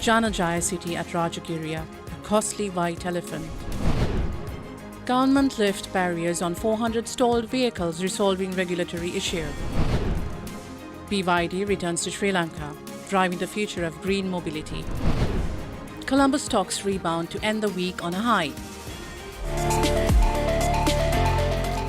Janajaya city at Rajagiriya, a costly white elephant. Government lift barriers on 400 stalled vehicles, resolving regulatory issue. BYD returns to Sri Lanka, driving the future of green mobility. Colombo stocks rebound to end the week on a high.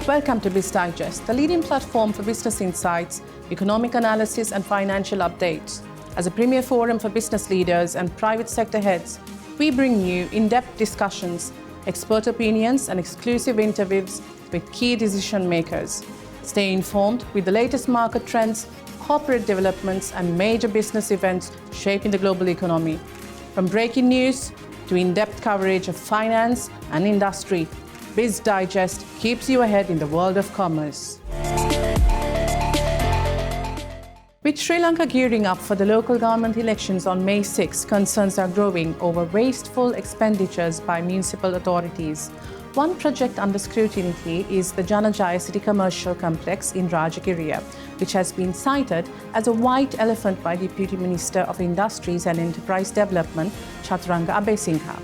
Welcome to Biz Digest, the leading platform for business insights, economic analysis and financial updates. As a premier forum for business leaders and private sector heads, we bring you in-depth discussions, expert opinions and exclusive interviews with key decision makers. Stay informed with the latest market trends, corporate developments and major business events shaping the global economy. From breaking news to in-depth coverage of finance and industry, Biz Digest keeps you ahead in the world of commerce. With Sri Lanka gearing up for the local government elections on May 6, concerns are growing over wasteful expenditures by municipal authorities. One project under scrutiny is the Janajaya City Commercial Complex in Rajagiriya, which has been cited as a white elephant by Deputy Minister of Industries and Enterprise Development, Chaturanga Abesinghe.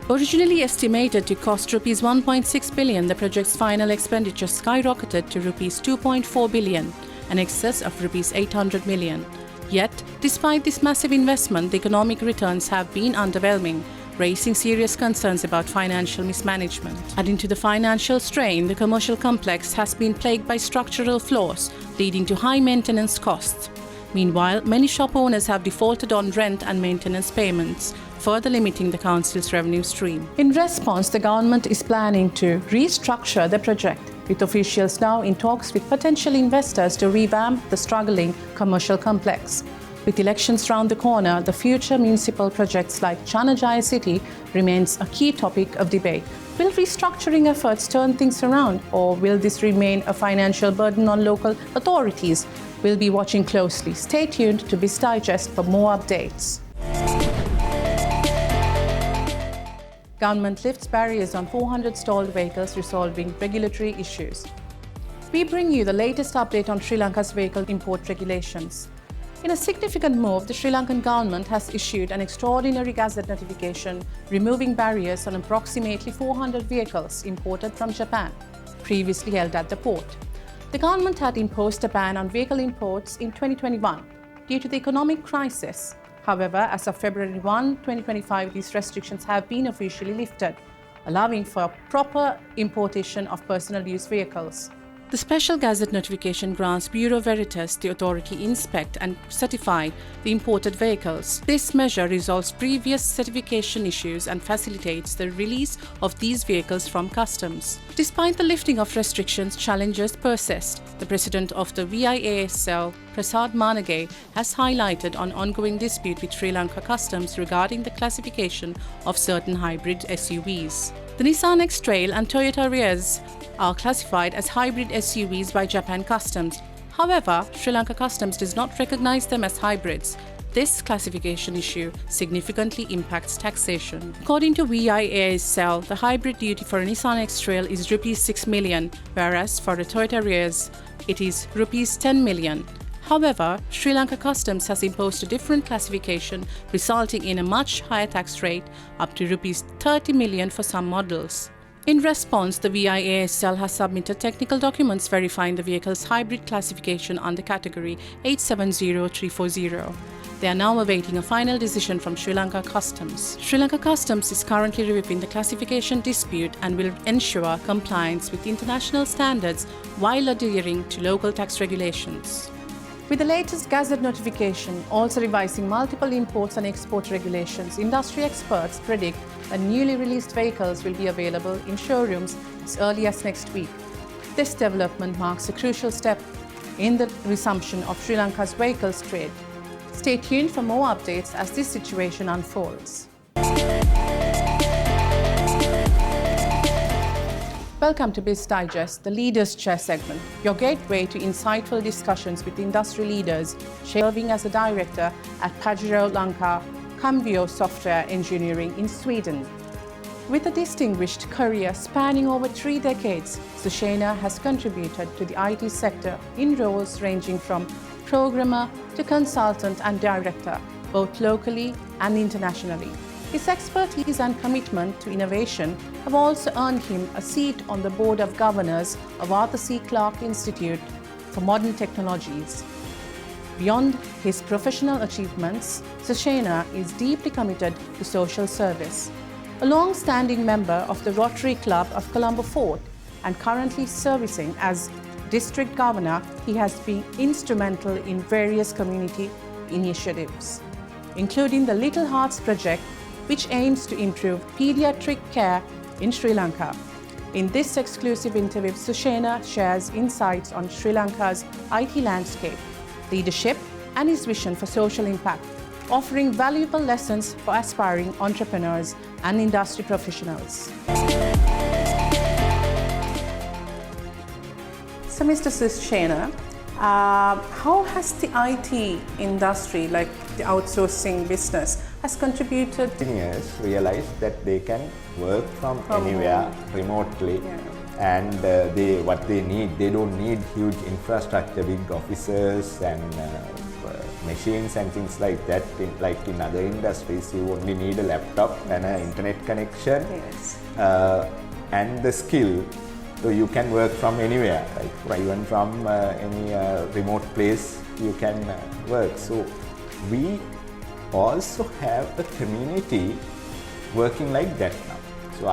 Originally estimated to cost Rs 1.6 billion, the project's final expenditure skyrocketed to Rs 2.4 billion, an excess of Rs 800 million. Yet, despite this massive investment, the economic returns have been underwhelming, raising serious concerns about financial mismanagement. Adding to the financial strain, the commercial complex has been plagued by structural flaws, leading to high maintenance costs. Meanwhile, many shop owners have defaulted on rent and maintenance payments, further limiting the council's revenue stream. In response, the government is planning to restructure the project, with officials now in talks with potential investors to revamp the struggling commercial complex. With elections round the corner, the future municipal projects like Janajaya City remains a key topic of debate. Will restructuring efforts turn things around, or will this remain a financial burden on local authorities? We'll be watching closely. Stay tuned to Biz Digest for more updates. Government lifts barriers on 400 stalled vehicles, resolving regulatory issues. We bring you the latest update on Sri Lanka's vehicle import regulations. In a significant move, the Sri Lankan government has issued an extraordinary gazette notification removing barriers on approximately 400 vehicles imported from Japan, previously held at the port. The government had imposed a ban on vehicle imports in 2021 due to the economic crisis. However, as of February 1, 2025, these restrictions have been officially lifted, allowing for proper importation of personal use vehicles. The special gazette notification grants Bureau Veritas the authority to inspect and certify the imported vehicles. This measure resolves previous certification issues and facilitates the release of these vehicles from customs. Despite the lifting of restrictions, challenges persist. The president of the VIASL, Prasad Manage, has highlighted an ongoing dispute with Sri Lanka Customs regarding the classification of certain hybrid SUVs. The Nissan X-Trail and Toyota Yaris are classified as hybrid SUVs by Japan Customs. However, Sri Lanka Customs does not recognize them as hybrids. This classification issue significantly impacts taxation. According to VIASL, the hybrid duty for a Nissan X-Trail is Rs 6 million, whereas for a Toyota Yaris, it is Rs 10 million. However, Sri Lanka Customs has imposed a different classification, resulting in a much higher tax rate, up to Rs 30 million for some models. In response, the VIASL has submitted technical documents verifying the vehicle's hybrid classification under category 870340. They are now awaiting a final decision from Sri Lanka Customs. Sri Lanka Customs is currently reviewing the classification dispute and will ensure compliance with international standards while adhering to local tax regulations. With the latest gazette notification also revising multiple imports and export regulations, industry experts predict that newly released vehicles will be available in showrooms as early as next week. This development marks a crucial step in the resumption of Sri Lanka's vehicles trade. Stay tuned for more updates as this situation unfolds. Welcome to Biz Digest, the Leaders' Chair segment, your gateway to insightful discussions with industry leaders, serving as a director at Pajero Lanka Cambio Software Engineering in Sweden. With a distinguished career spanning over 3 decades, Sushena has contributed to the IT sector in roles ranging from programmer to consultant and director, both locally and internationally. His expertise and commitment to innovation have also earned him a seat on the Board of Governors of Arthur C. Clarke Institute for Modern Technologies. Beyond his professional achievements, Sushena is deeply committed to social service. A long-standing member of the Rotary Club of Colombo Fort and currently servicing as District Governor, he has been instrumental in various community initiatives, including the Little Hearts Project, which aims to improve pediatric care in Sri Lanka. In this exclusive interview, Sushena shares insights on Sri Lanka's IT landscape, leadership, and his vision for social impact, offering valuable lessons for aspiring entrepreneurs and industry professionals. So, Mr. Sushena, how has the IT industry, like the outsourcing business, has contributed? Engineers realize that they can work from anywhere remotely, and what they need, they don't need huge infrastructure, big offices and machines and things like that. Like in other industries, you only need a laptop and an internet connection, and the skill. So you can work from anywhere, like even from any remote place you can work. So we also have a community working like that now. So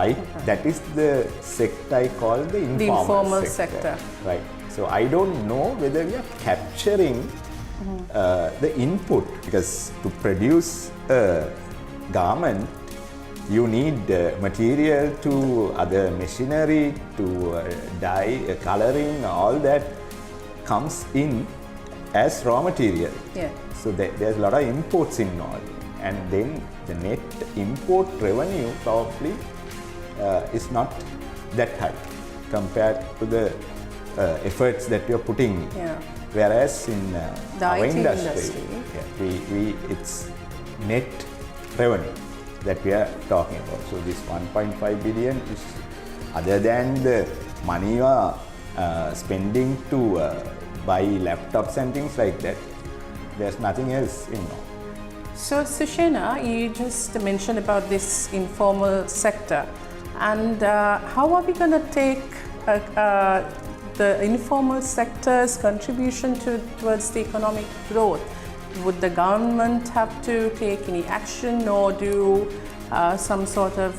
that is the sector I call the informal sector. Right. So I don't know whether we are capturing the input, because to produce a garment you need material, to other machinery, to dye, coloring, all that comes in as raw material. So there's a lot of imports involved, and then the net import revenue probably is not that high compared to the efforts that you're putting in. Whereas in our industry, it's net revenue that we are talking about. So this 1.5 billion is, other than the money you are spending to buy laptops and things like that, there's nothing else involved. So Sushena, you just mentioned about this informal sector, and how are we going to take the informal sector's contribution towards the economic growth? Would the government have to take any action or do some sort of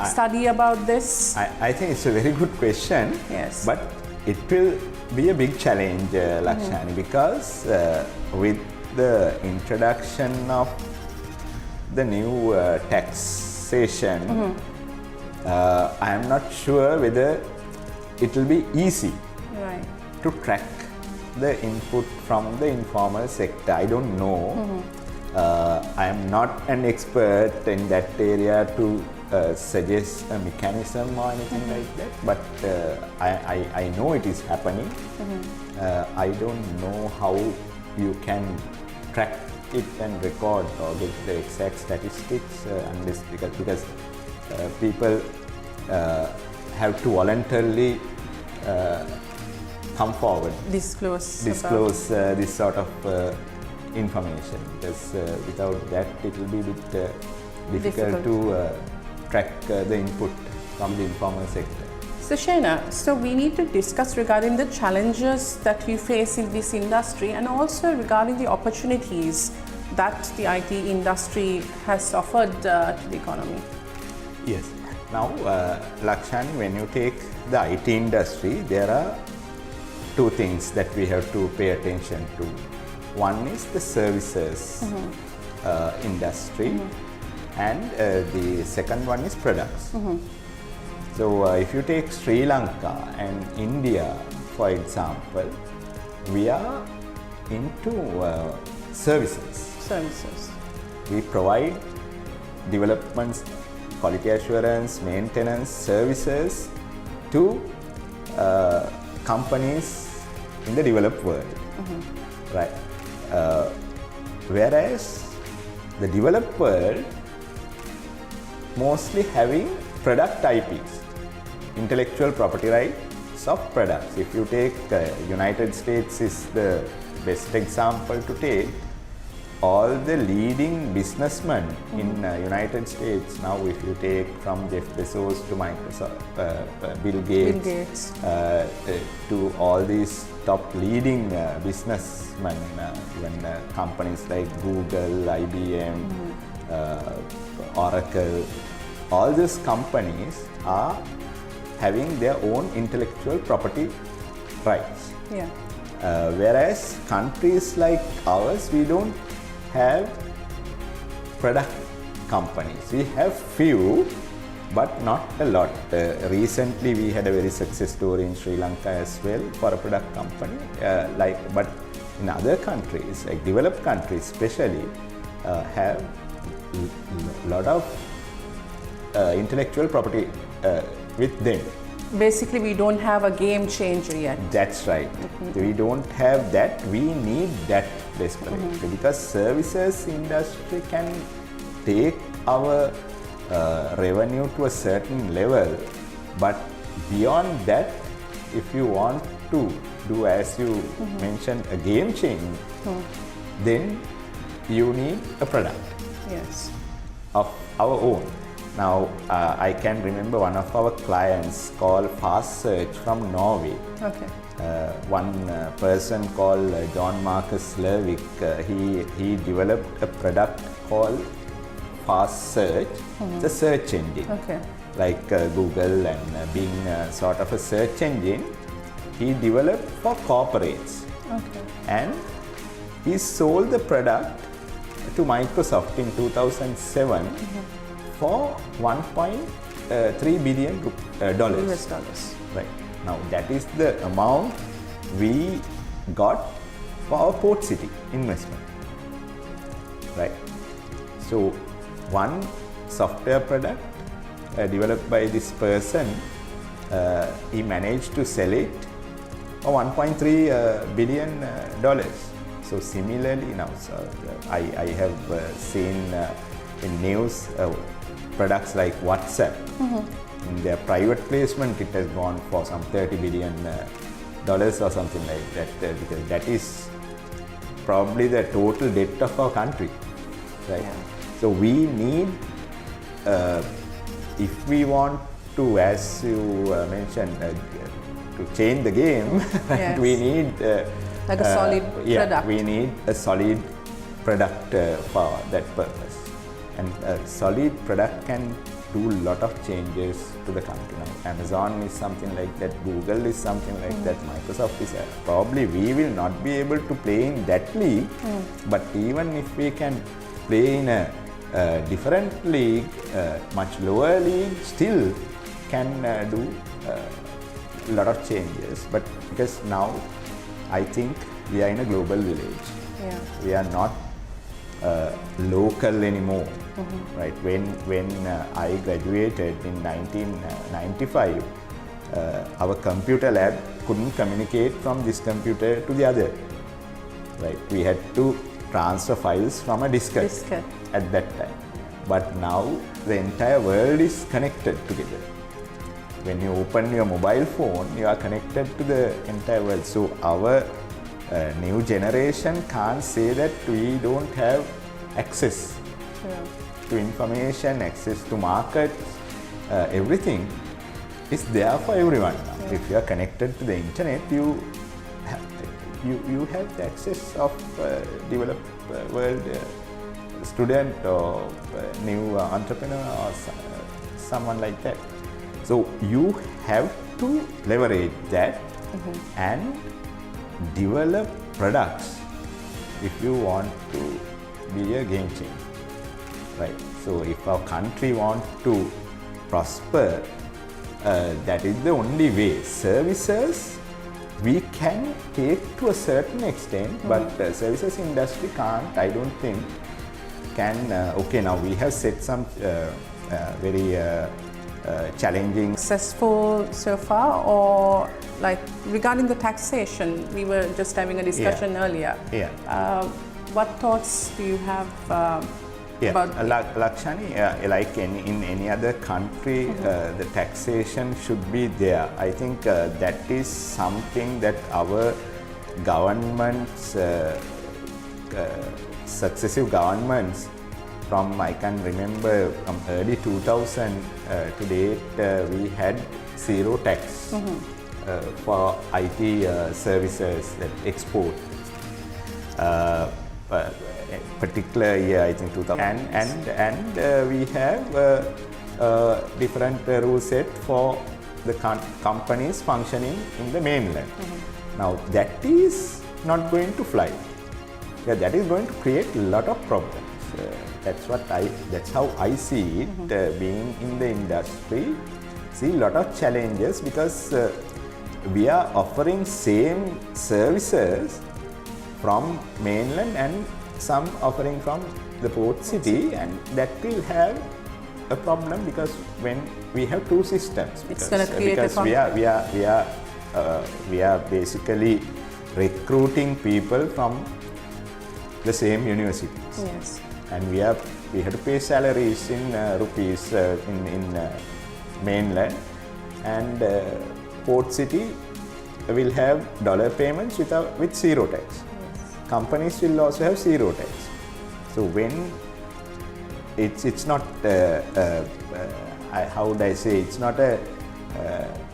study about this? I think it's a very good question. Yes. But it will be a big challenge, Lakshani, because with the introduction of the new taxation, I am not sure whether it will be easy to track the input from the informal sector. I don't know. I am not an expert in that area to suggest a mechanism or anything like that, but I know it is happening. I don't know how you can track it and record or get the exact statistics unless because people have to voluntarily come forward, disclose this sort of information, because without that it will be a bit difficult to track the input from the informal sector. Sushena, so we need to discuss regarding the challenges that we face in this industry and also regarding the opportunities that the IT industry has offered to the economy. Yes. Now, Lakshani, when you take the IT industry, there are two things that we have to pay attention to. One is the services industry, and the second one is products. So if you take Sri Lanka and India, for example, we are into services. We provide developments, quality assurance, maintenance services to companies in the developed world, right? Whereas the developed world mostly having product IPs, intellectual property rights of products. If you take United States is the best example to take. all the leading businessmen in United States now, if you take from Jeff Bezos to Microsoft, Bill Gates, to all these top leading businessmen, even companies like Google, IBM, Oracle, all these companies are having their own intellectual property rights. Yeah. Whereas countries like ours, we don't have product companies. We have few, but not a lot. Recently, we had a very success story in Sri Lanka as well for a product company. But in other countries, like developed countries especially, have a lot of intellectual property with them. Basically, we don't have a game changer yet. That's right. We don't have that. We need that desperately because services industry can take our revenue to a certain level, but beyond that, if you want to do, as you mentioned, a game change, then you need a product of our own. Now, I can remember one of our clients called Fast Search from Norway. Okay. One person called John Marcus Lerwick, he developed a product called Fast Search. It's a search engine, like Google and Bing, sort of a search engine. He developed for corporates, and he sold the product to Microsoft in 2007 for $1.3 billion. US dollars. Right. Now that is the amount we got for our port city investment. Right. So one software product developed by this person, he managed to sell it for $1.3 billion. So similarly now, I have seen in news products like WhatsApp. In their private placement, it has gone for some $30 billion or something like that, because that is probably the total debt of our country, right? Yeah. So we need, if we want to, as you mentioned, to change the game, we need like a solid product. We need a solid product for that purpose. And a solid product can do a lot of changes to the company. Now, Amazon is something like that, Google is something like that, Microsoft is probably we will not be able to play in that league, but even if we can play in a different league, much lower league, still can do a lot of changes. But because now I think we are in a global village. We are not local anymore, right? When I graduated in 1995, our computer lab couldn't communicate from this computer to the other, right? We had to transfer files from a diskette at that time. But now the entire world is connected together. When you open your mobile phone, you are connected to the entire world. So our new generation can't say that we don't have access to information, access to markets, everything is there for everyone now. If you are connected to the internet, you have the access of developed world student or new entrepreneur or someone like that. So you have to leverage that and develop products if you want to be a game changer, right? So if our country wants to prosper, that is the only way. Services we can take to a certain extent, but services industry can't, I don't think, can, okay, now we have set some very challenging. Successful so far, or like regarding the taxation, we were just having a discussion earlier. What thoughts do you have about Lakshani, like in any other country, the taxation should be there. I think that is something that our governments successive governments from, I can remember, from early 2000 to date, we had zero tax for IT services that export. Particular year, I think 2000, and we have different rule set for the companies functioning in the mainland. Now that is not going to fly. Yeah, that is going to create a lot of problems. That's how I see it. Being in the industry, see a lot of challenges because we are offering same services from mainland and some offering from the port city, and that will have a problem because when we have two systems, it's going to create because we are basically recruiting people from the same universities. Yes. And we have to pay salaries in rupees in mainland, and port city will have dollar payments with zero tax. Yes. Companies will also have zero tax. So when it's not how would I say, it's not a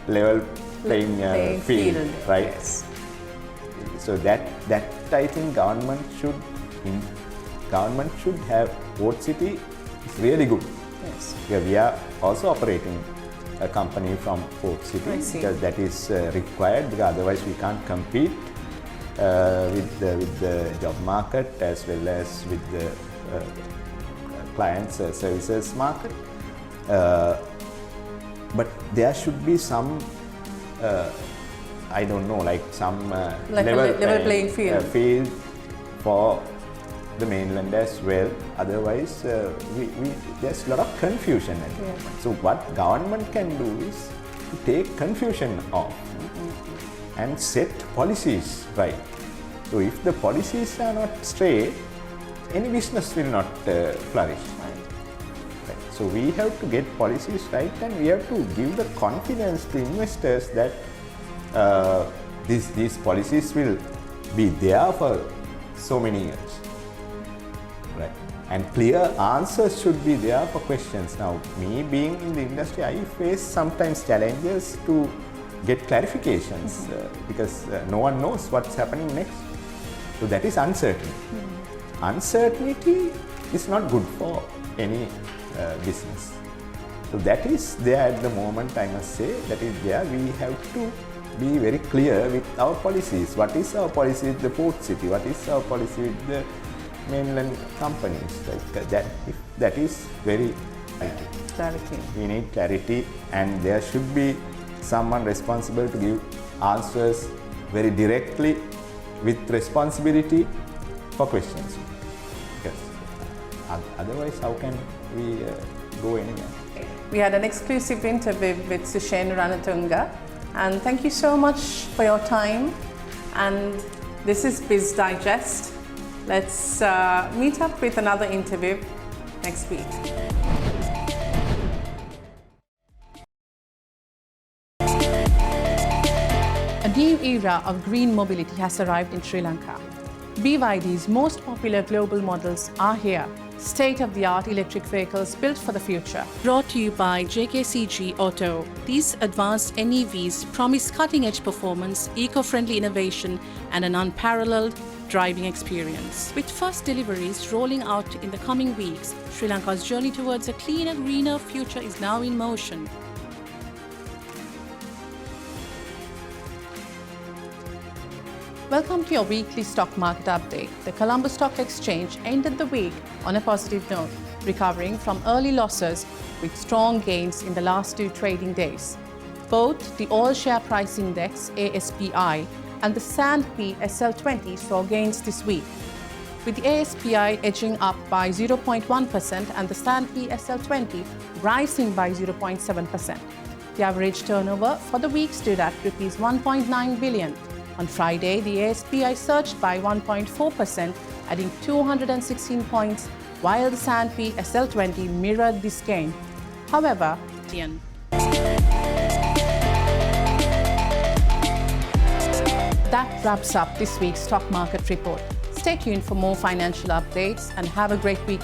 level playing field, right? Yes. So that I think government should have. Port city is really good. Yes. Yeah, we are also operating a company from port city because that is required, because otherwise we can't compete with the job market as well as with the clients services market. But there should be some I don't know, like some like level playing field for the mainland as well. Otherwise, there's a lot of confusion. So what government can do is to take confusion off and set policies right. So if the policies are not straight, any business will not flourish. Right. So we have to get policies right, and we have to give the confidence to investors that these policies will be there for so many years. Right. And clear answers should be there for questions. Now, me being in the industry, I face sometimes challenges to get clarifications because no one knows what's happening next. So that is uncertainty. Uncertainty is not good for any business. So that is there at the moment, I must say, that is there. We have to be very clear with our policies. What is our policy with the port city? What is our policy with the mainland companies? Like that is very clarity. We need clarity, and there should be someone responsible to give answers very directly with responsibility for questions. Yes. Otherwise, how can we go anywhere? We had an exclusive interview with Sushen Ranatunga, and thank you so much for your time. And this is Biz Digest. Let's meet up with another interview next week. A new era of green mobility has arrived in Sri Lanka. BYD's most popular global models are here. State-of-the-art electric vehicles built for the future. Brought to you by JKCG Auto. These advanced NEVs promise cutting-edge performance, eco-friendly innovation, and an unparalleled driving experience. With first deliveries rolling out in the coming weeks, Sri Lanka's journey towards a cleaner, greener future is now in motion. Welcome to your weekly stock market update. The Colombo Stock Exchange ended the week on a positive note, recovering from early losses with strong gains in the last two trading days. Both the All Share Price Index, ASPI, and the S&P SL20 saw gains this week, with the ASPI edging up by 0.1% and the S&P SL20 rising by 0.7%. The average turnover for the week stood at Rs 1.9 billion. On Friday, the ASPI surged by 1.4%, adding 216 points, while the S&P SL20 mirrored this gain. However, that wraps up this week's stock market report. Stay tuned for more financial updates and have a great weekend.